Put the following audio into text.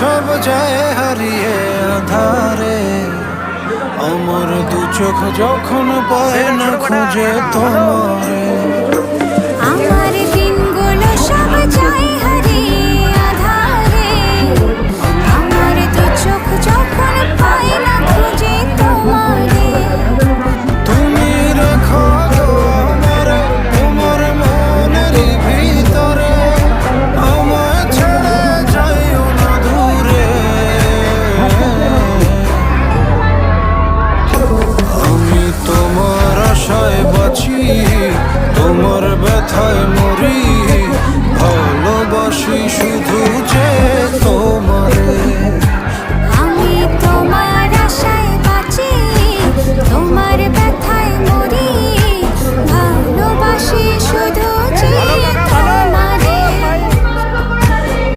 সব যায় হারিয়ে আধারে, আমার দু চোখ যখন পায় না খুঁজে তোমারে। আমার দিনগুলো সব যায়